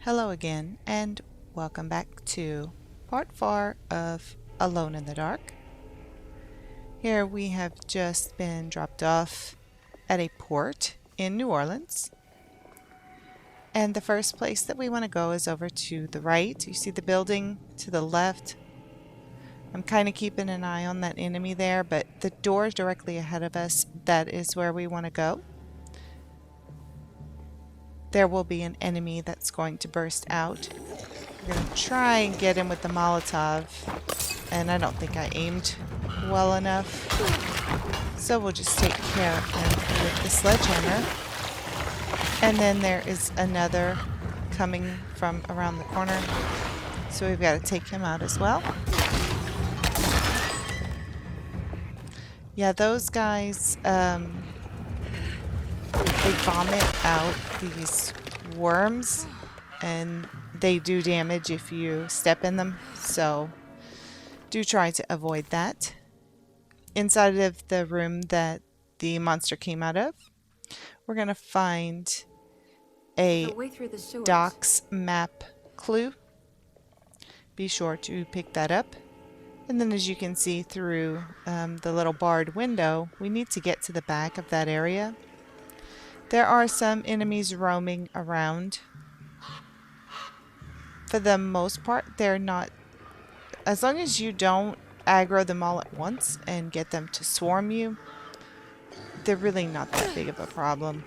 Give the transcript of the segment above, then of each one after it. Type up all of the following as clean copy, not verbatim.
Hello again, and welcome back to part 4 of Alone in the Dark. Here we have just been dropped off at a port in New Orleans. And the first place that we want to go is over to the right. You see the building to the left. I'm kind of keeping an eye on that enemy there, but the door is directly ahead of us. That is where we want to go. There will be an enemy that's going to burst out. We're going to try and get him with the Molotov, and I don't think I aimed well enough. So we'll just take care of him with the sledgehammer. And then there is another coming from around the corner, so we've got to take him out as well. Yeah, those guys, they vomit out these worms, and they do damage if you step in them, so do try to avoid that. Inside of the room that the monster came out of, we're going to find a docks map clue. Be sure to pick that up. And then, as you can see through the little barred window, we need to get to the back of that area. There are some enemies roaming around. For the most part, they're not... As long as you don't aggro them all at once and get them to swarm you, they're really not that big of a problem.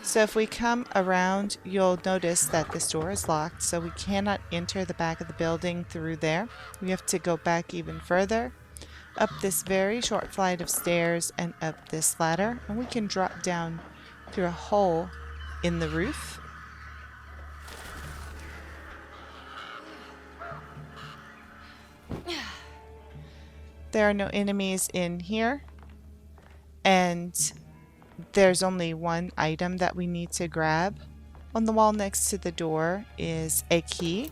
So if we come around, you'll notice that this door is locked, so we cannot enter the back of the building through there. We have to go back even further, up this very short flight of stairs and up this ladder, and we can drop down through a hole in the roof. There are no enemies in here, and there's only one item that we need to grab. On the wall next to the door is a key.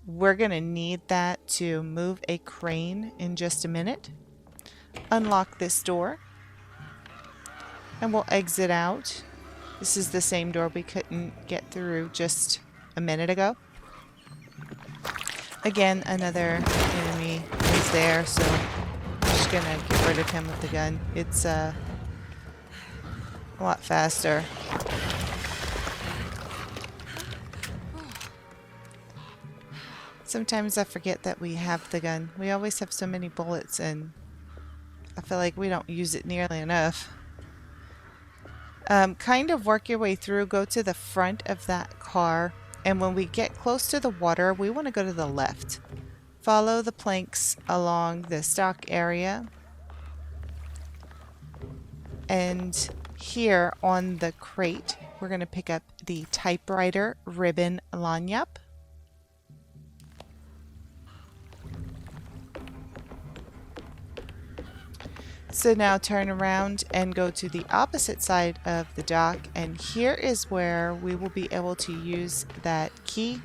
We're going to need that to move a crane in just a minute. Unlock this door, and we'll exit out. This is the same door we couldn't get through just a minute ago. Again, another enemy is there, so I'm just going to get rid of him with the gun. It's a lot faster. Sometimes I forget that we have the gun. We always have so many bullets, and I feel like we don't use it nearly enough. Kind of work your way through, go to the front of that car, and when we get close to the water, we want to go to the left. Follow the planks along the stock area, and here on the crate, we're going to pick up the Typewriter ribbon lagniappe. So now turn around and go to the opposite side of the dock, and here is where we will be able to use that key.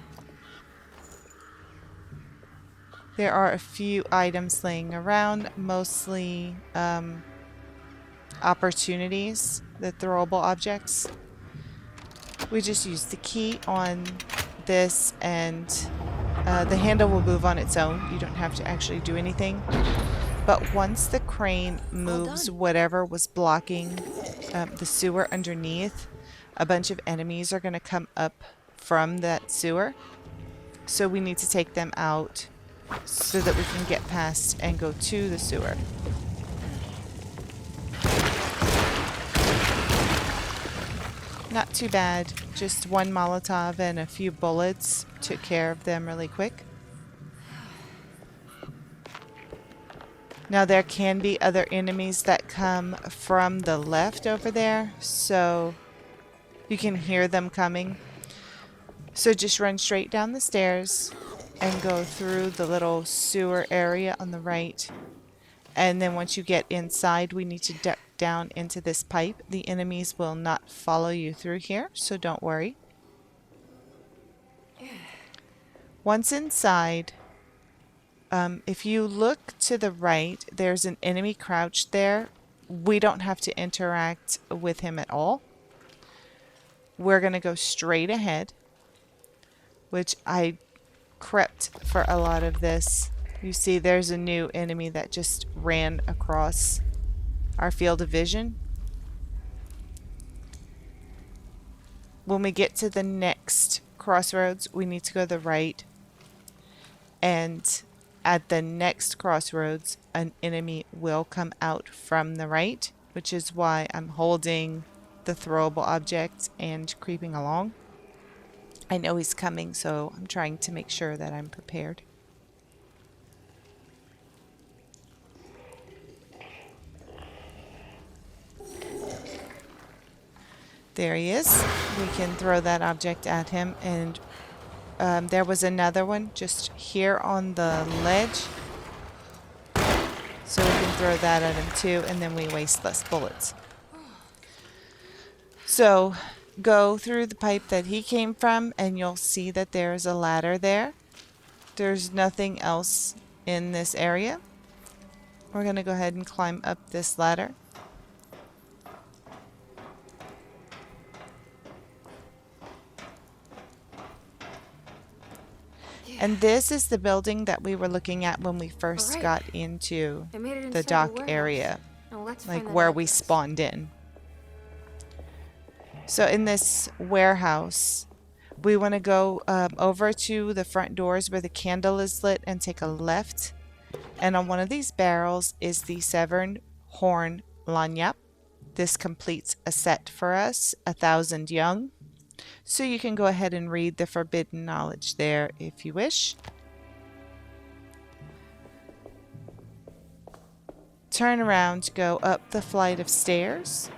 There are a few items laying around, mostly opportunities, the throwable objects. We just use the key on this, and the handle will move on its own. You don't have to actually do anything. But once the crane moves whatever was blocking the sewer underneath, a bunch of enemies are going to come up from that sewer. So we need to take them out so that we can get past and go to the sewer. Not too bad. Just one Molotov and a few bullets took care of them really quick. Now there can be other enemies that come from the left over there, so you can hear them coming. So just run straight down the stairs and go through the little sewer area on the right. And then once you get inside, we need to duck down into this pipe. The enemies will not follow you through here, so don't worry. Once inside, If you look to the right, there's an enemy crouched there. We don't have to interact with him at all. We're going to go straight ahead, which I crept for a lot of this. You see there's a new enemy that just ran across our field of vision. When we get to the next crossroads, we need to go to the right. And at the next crossroads, an enemy will come out from the right, which is why I'm holding the throwable object and creeping along. I know he's coming, so I'm trying to make sure that I'm prepared. There he is. We can throw that object at him, and there was another one just here on the ledge. So we can throw that at him too, and then we waste less bullets. So go through the pipe that he came from, and you'll see that there's a ladder there. There's nothing else in this area. We're going to go ahead and climb up this ladder. And this is the building that we were looking at when we first got into the dock area, like where we spawned in. So in this warehouse, we want to go over to the front doors where the candle is lit and take a left. And on one of these barrels is the severed horn lagniappe. This completes a set for us, 1,000 young. So you can go ahead and read the forbidden knowledge there if you wish. Turn around, go up the flight of stairs.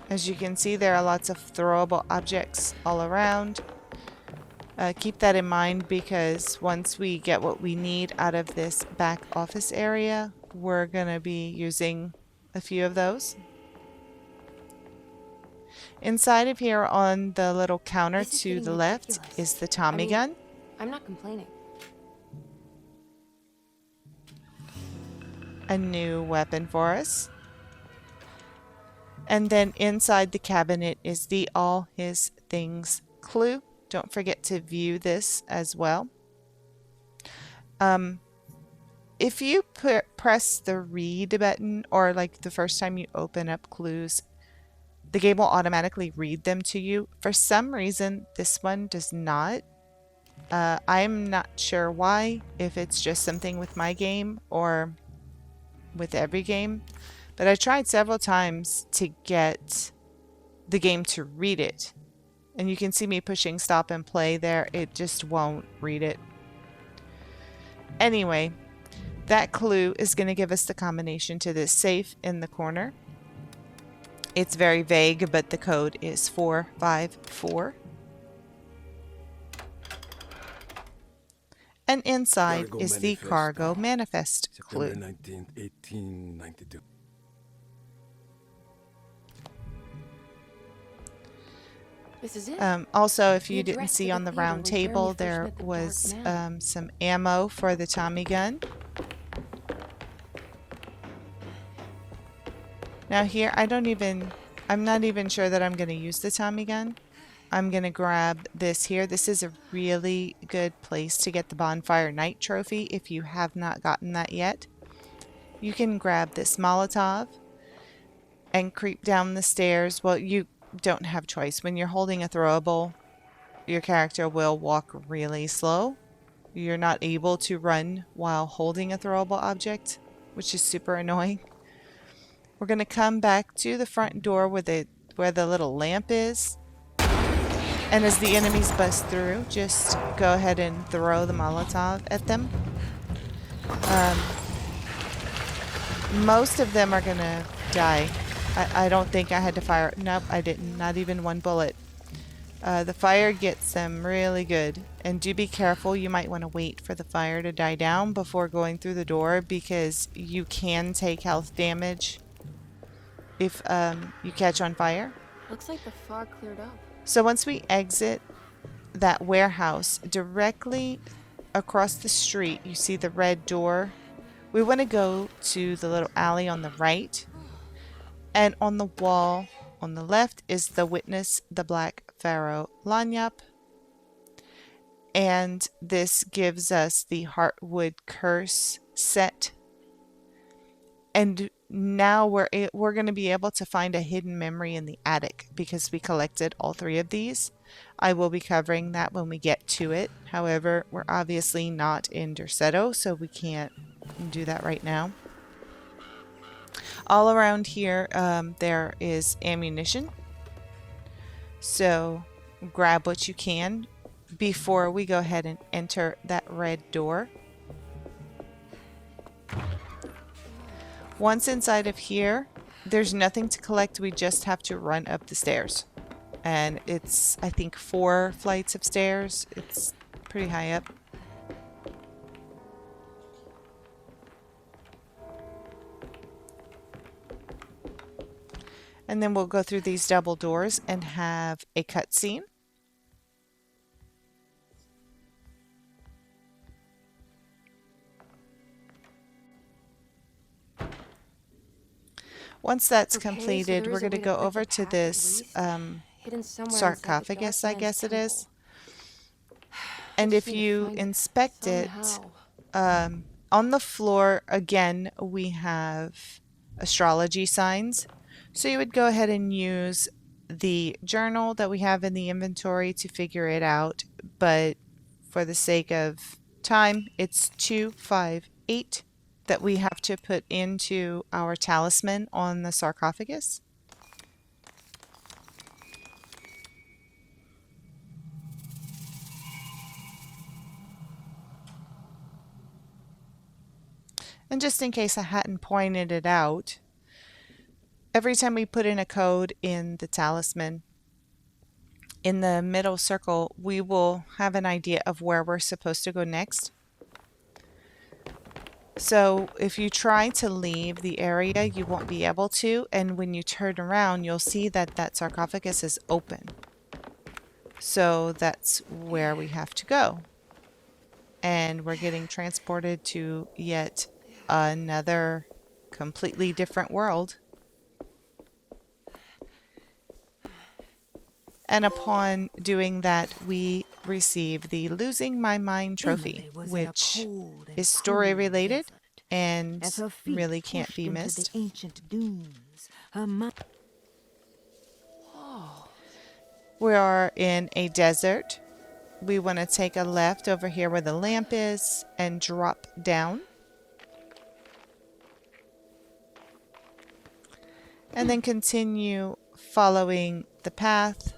As you can see, there are lots of throwable objects all around. Keep that in mind, because once we get what we need out of this back office area, we're going to be using a few of those. Inside of here on the little counter to the left is the Tommy gun. I'm not complaining. A new weapon for us. And then inside the cabinet is the All His Things clue. Don't forget to view this as well. If you press the read button, or like the first time you open up clues, the game will automatically read them to you. For some reason, this one does not. I'm not sure why, if it's just something with my game or with every game. But I tried several times to get the game to read it. And you can see me pushing stop and play there. It just won't read it. Anyway, that clue is going to give us the combination to this safe in the corner. It's very vague, but the code is 454. And inside is the cargo manifest clue. September 19, 1892. This is it. Also, if you didn't see on the round table, there was some ammo for the Tommy gun. Now here, I'm not even sure that I'm going to use the Tommy gun. I'm going to grab this here. This is a really good place to get the Bonfire Night trophy if you have not gotten that yet. You can grab this Molotov and creep down the stairs. Well, you don't have choice. When you're holding a throwable, your character will walk really slow. You're not able to run while holding a throwable object, which is super annoying. We're going to come back to the front door where the little lamp is. And as the enemies bust through, just go ahead and throw the Molotov at them. Most of them are going to die. I don't think I had to fire. Nope, I didn't. Not even one bullet. The fire gets them really good. And do be careful. You might want to wait for the fire to die down before going through the door, because you can take health damage if you catch on fire. Looks like the fog cleared up. So once we exit that warehouse, directly across the street, you see the red door. We want to go to the little alley on the right. And on the wall on the left is the witness, the black Pharoah Lagniappe. And this gives us the Heartwood Curse set. And now we're going to be able to find a hidden memory in the attic because we collected all 3 of these. I will be covering that when we get to it. However, we're obviously not in Derceto, so we can't do that right now. All around here, there is ammunition. So grab what you can before we go ahead and enter that red door. Once inside of here, there's nothing to collect. We just have to run up the stairs. And it's, I think, 4 flights of stairs. It's pretty high up. And then we'll go through these double doors and have a cutscene. Once that's completed, we're going to go over to this sarcophagus, I guess it is. And if you inspect it, on the floor, again, we have astrology signs. So you would go ahead and use the journal that we have in the inventory to figure it out. But for the sake of time, it's 258 that we have to put into our talisman on the sarcophagus. And just in case I hadn't pointed it out, every time we put in a code in the talisman, in the middle circle, we will have an idea of where we're supposed to go next. So if you try to leave the area, you won't be able to. And when you turn around, you'll see that that sarcophagus is open. So that's where we have to go. And we're getting transported to yet another completely different world. And upon doing that, we receive the Losing My Mind trophy, which is story related and really can't be missed. We are in a desert. We want to take a left over here where the lamp is and drop down. And then continue following the path.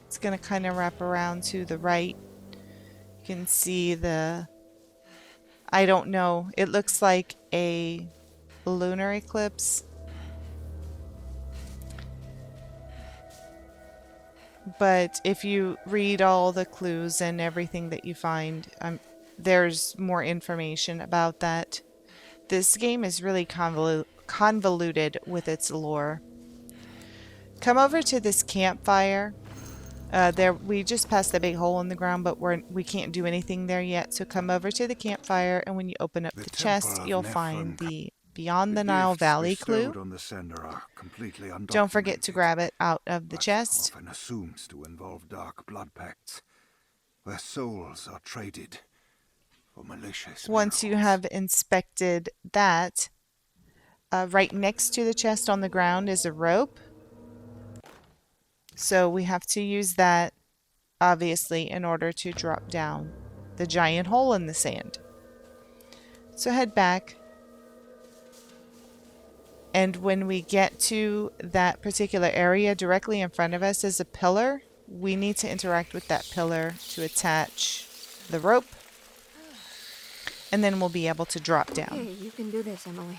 It's going to kind of wrap around to the right. You can see the, I don't know, it looks like a lunar eclipse. But if you read all the clues and everything that you find, there's more information about that. This game is really convoluted with its lore. Come over to this campfire. We just passed the big hole in the ground, but we can't do anything there yet. So come over to the campfire, and when you open up the chest, you'll find the Beyond the Nile Valley clue. Don't forget to grab it out of the chest. Often assumed to involve dark blood pacts, where souls are traded for malicious. Once you have inspected that, right next to the chest on the ground is a rope. So we have to use that, obviously, in order to drop down the giant hole in the sand. So head back. And when we get to that particular area, directly in front of us is a pillar. We need to interact with that pillar to attach the rope. And then we'll be able to drop down. Okay, you can do this, Emily.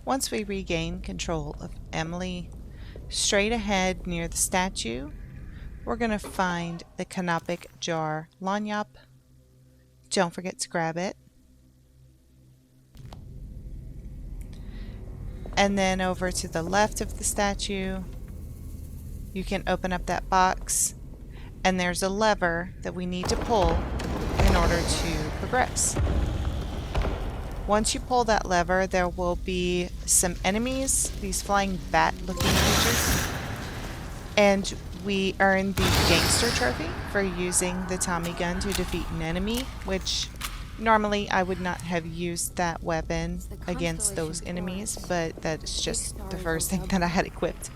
Once we regain control of Emily, straight ahead near the statue, we're going to find the Canopic Jar Lagniappe. Don't forget to grab it. And then over to the left of the statue, you can open up that box, and there's a lever that we need to pull in order to progress. Once you pull that lever, there will be some enemies, these flying bat-looking creatures, and we earn the Gangster trophy for using the Tommy gun to defeat an enemy, which normally I would not have used that weapon against those enemies, but that's just the first thing that I had equipped.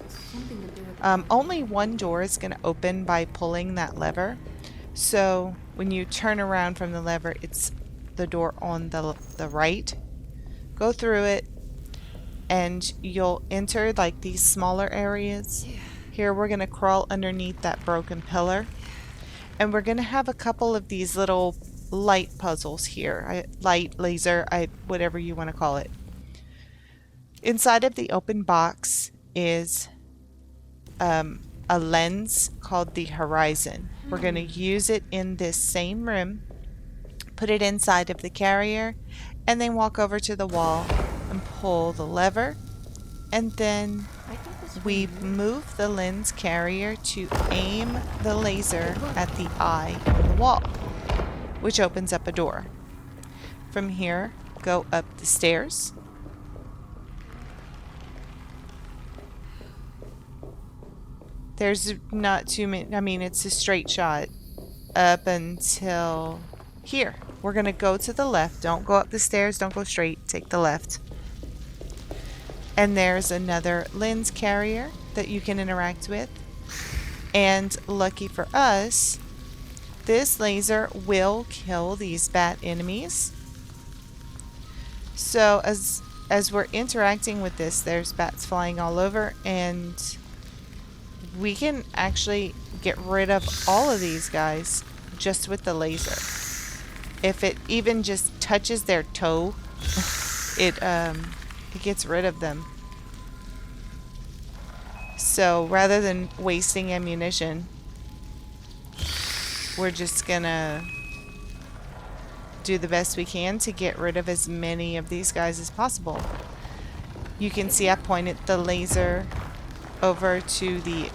Only one door is going to open by pulling that lever, so when you turn around from the lever, it's the door on the right. Go through it and you'll enter like these smaller areas. Here we're going to crawl underneath that broken pillar, and we're going to have a couple of these little light puzzles here. Light, laser, whatever you want to call it. Inside of the open box is a lens called the horizon. We're going to use it in this same room, put it inside of the carrier, and then walk over to the wall and pull the lever, and then we move the lens carrier to aim the laser at the eye on the wall, which opens up a door. From here, go up the stairs. There's not too many, I mean, it's a straight shot up until here. We're going to go to the left. Don't go up the stairs. Don't go straight. Take the left. And there's another lens carrier that you can interact with. And lucky for us, this laser will kill these bat enemies. So as we're interacting with this, there's bats flying all over, and we can actually get rid of all of these guys just with the laser. If it even just touches their toe, it gets rid of them. So rather than wasting ammunition, we're just gonna do the best we can to get rid of as many of these guys as possible. You can see I pointed the laser over to the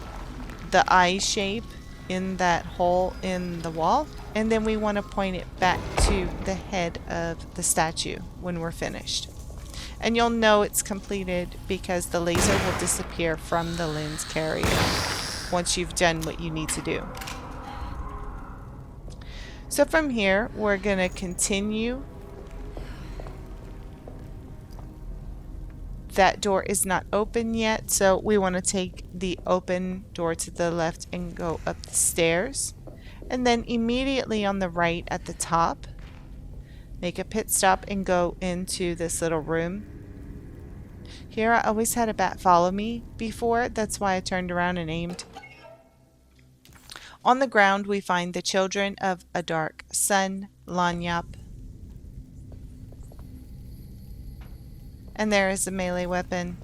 eye shape in that hole in the wall, and then we want to point it back to the head of the statue when we're finished. And you'll know it's completed because the laser will disappear from the lens carrier once you've done what you need to do. So from here, we're going to continue. That door is not open yet, so we want to take the open door to the left and go up the stairs. And then immediately on the right at the top, make a pit stop and go into this little room. Here I always had a bat follow me before, that's why I turned around and aimed. On the ground we find the children of a dark Sun Lagniappe. And there is a melee weapon.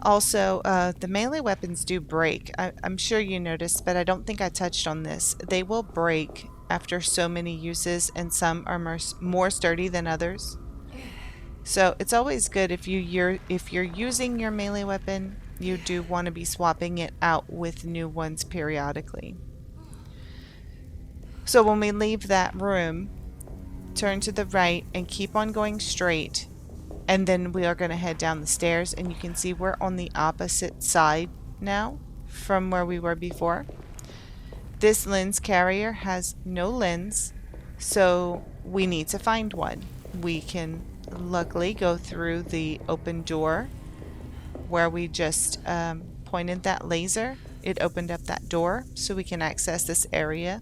Also, the melee weapons do break. I'm sure you noticed, but I don't think I touched on this. They will break after so many uses, and some are more sturdy than others. So it's always good if you're using your melee weapon, you do want to be swapping it out with new ones periodically. So when we leave that room, turn to the right and keep on going straight. And then we are going to head down the stairs, and you can see we're on the opposite side now from where we were before. This lens carrier has no lens, so we need to find one. We can luckily go through the open door where we just pointed that laser. It opened up that door so we can access this area.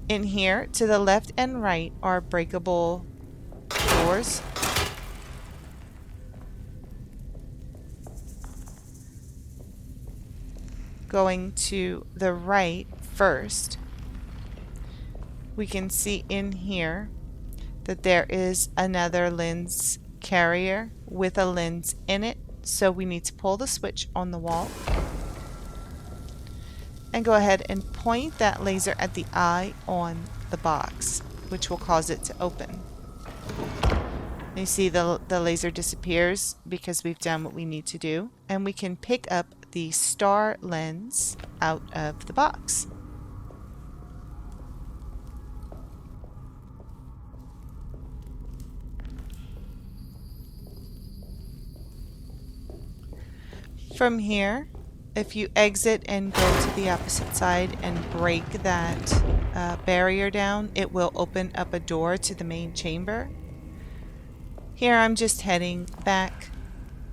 In here, to the left and right are breakable doors. Going to the right first, we can see in here that there is another lens carrier with a lens in it, so we need to pull the switch on the wall and go ahead and point that laser at the eye on the box, which will cause it to open. You see the laser disappears because we've done what we need to do. And we can pick up the star lens out of the box. From here, if you exit and go to the opposite side and break that barrier down, it will open up a door to the main chamber. Here I'm just heading back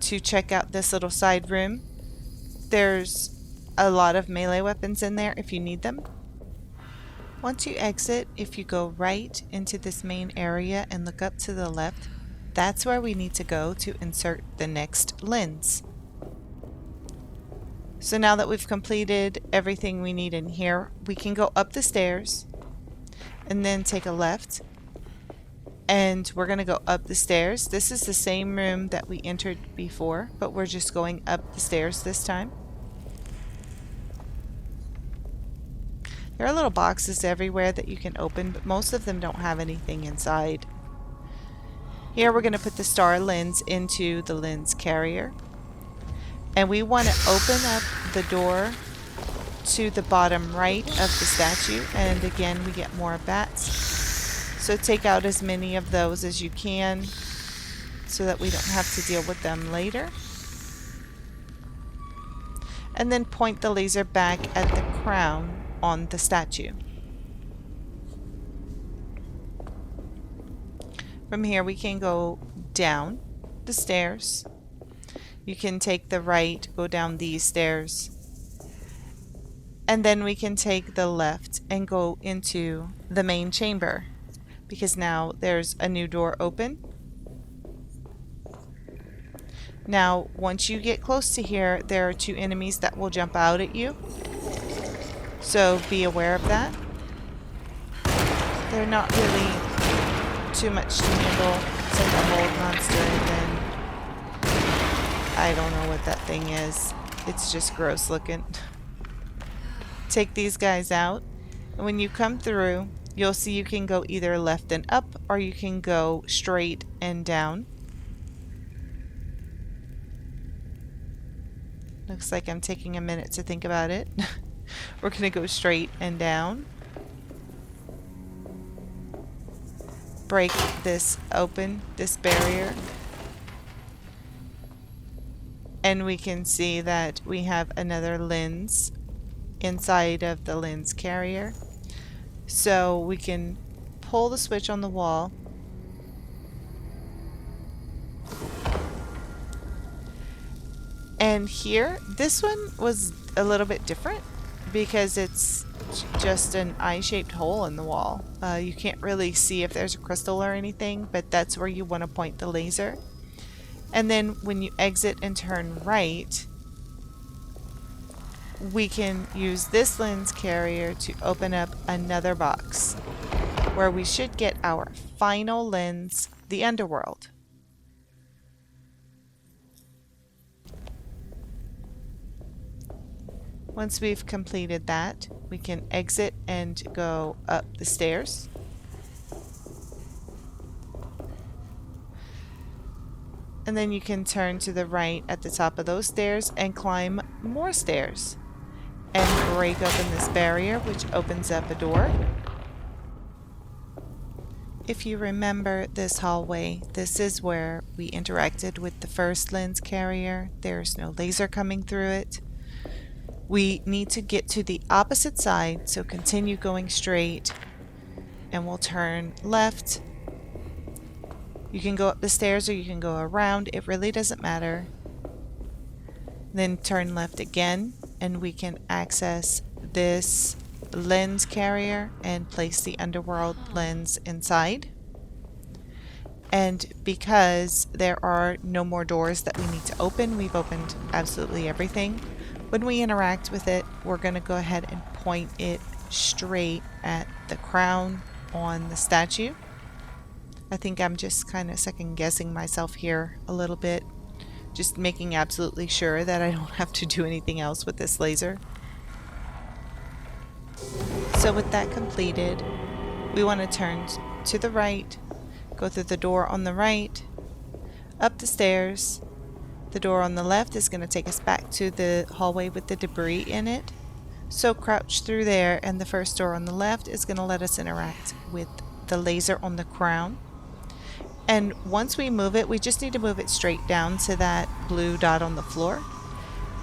to check out this little side room. There's a lot of melee weapons in there if you need them. Once you exit, if you go right into this main area and look up to the left, that's where we need to go to insert the next lens. So now that we've completed everything we need in here, we can go up the stairs and then take a left. And we're going to go up the stairs. This is the same room that we entered before, but we're just going up the stairs this time. There are little boxes everywhere that you can open, but most of them don't have anything inside. Here we're going to put the star lens into the lens carrier. And we want to open up the door to the bottom right of the statue. And again, we get more bats. So take out as many of those as you can so that we don't have to deal with them later. And then point the laser back at the crown on the statue. From here we can go down the stairs. You can take the right, go down these stairs. And then we can take the left and go into the main chamber, because now there's a new door open. Now, once you get close to here, there are two enemies that will jump out at you. So be aware of that. They're not really too much to handle. It's like a mold monster, and then I don't know what that thing is. It's just gross looking. Take these guys out, and when you come through, you'll see you can go either left and up, or you can go straight and down. Looks like I'm taking a minute to think about it. We're going to go straight and down. Break this open, this barrier. And we can see that we have another lens inside of the lens carrier. So we can pull the switch on the wall. And here, this one was a little bit different because it's just an eye-shaped hole in the wall. You can't really see if there's a crystal or anything, but that's where you want to point the laser. And then when you exit and turn right, we can use this lens carrier to open up another box where we should get our final lens, the underworld. Once we've completed that, we can exit and go up the stairs. And then you can turn to the right at the top of those stairs and climb more stairs. And break open this barrier, which opens up a door. If you remember this hallway, this is where we interacted with the first lens carrier. There's no laser coming through it. We need to get to the opposite side, so continue going straight. And we'll turn left. You can go up the stairs or you can go around. It really doesn't matter. Then turn left again, and we can access this lens carrier and place the underworld lens inside. And because there are no more doors that we need to open, we've opened absolutely everything. When we interact with it, we're going to go ahead and point it straight at the crown on the statue. I think I'm just kind of second guessing myself here a little bit. Just making absolutely sure that I don't have to do anything else with this laser. So with that completed, we want to turn to the right, go through the door on the right, up the stairs. The door on the left is going to take us back to the hallway with the debris in it. So crouch through there, and the first door on the left is going to let us interact with the laser on the crown. And once we move it, we just need to move it straight down to that blue dot on the floor.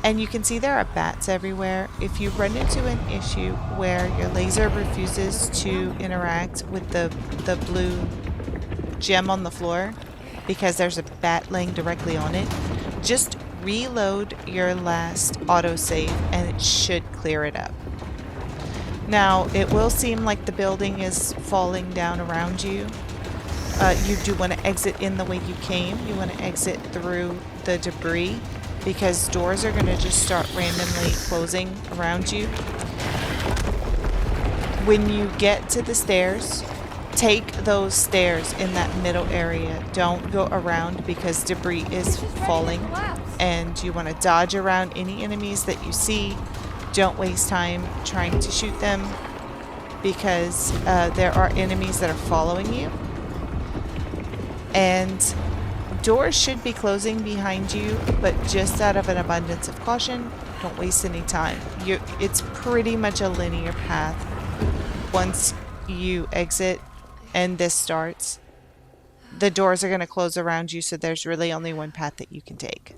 And you can see there are bats everywhere. If you run into an issue where your laser refuses to interact with the blue gem on the floor because there's a bat laying directly on it, just reload your last autosave and it should clear it up. Now, it will seem like the building is falling down around you. You do want to exit in the way you came. You want to exit through the debris, because doors are going to just start randomly closing around you. When you get to the stairs, take those stairs in that middle area. Don't go around because debris is falling, and you want to dodge around any enemies that you see. Don't waste time trying to shoot them because there are enemies that are following you. And doors should be closing behind you, but just out of an abundance of caution, don't waste any time. It's pretty much a linear path. Once you exit and this starts, the doors are going to close around you, so there's really only one path that you can take.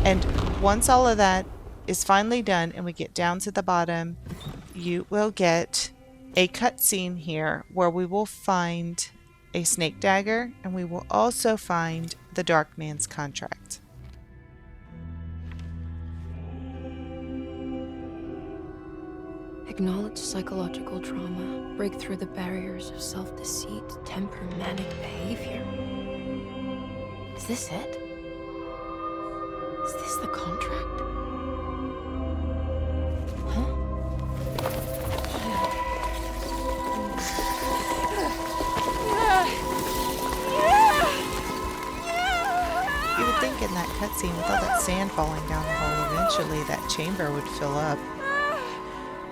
And once all of that is finally done and we get down to the bottom, you will get a cutscene here where we will find a snake dagger, and we will also find the Dark Man's contract. Acknowledge psychological trauma. Break through the barriers of self-deceit. Temper manic behavior. Is this it? Is this the contract? You would think in that cutscene, with all that sand falling down the hole, eventually that chamber would fill up.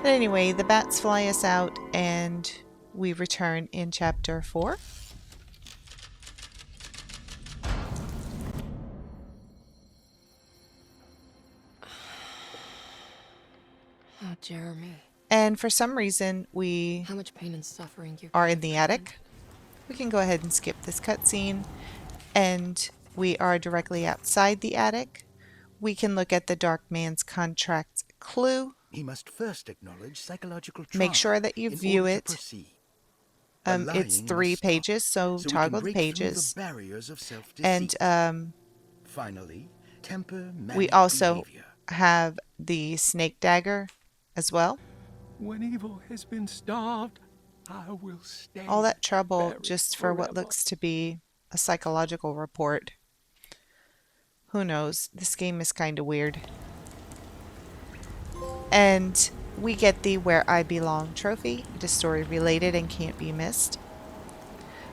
But anyway, the bats fly us out, and we return in chapter 4. Oh, Jeremy. And for some reason, we How much pain and suffering you are in the attic. We can go ahead and skip this cutscene, and we are directly outside the attic. We can look at the Dark Man's contract clue. He must first acknowledge psychological trauma. Make sure that you in view order to it. proceed. It's Lying 3 must stop, pages, so we toggle can the break through pages. the barriers of self-deceit. And Finally, temper manic we also behavior. have the snake dagger as well. When evil has been starved, I will stay. All that trouble buried just for what forever. looks to be a psychological report. Who knows? This game is kind of weird. And we get the Where I Belong trophy. It is story related and can't be missed.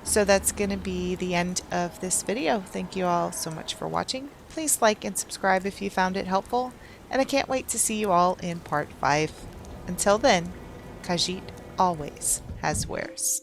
So that's going to be the end of this video. Thank you all so much for watching. Please like and subscribe if you found it helpful. And I can't wait to see you all in part 5. Until then, Khajiit always has wares.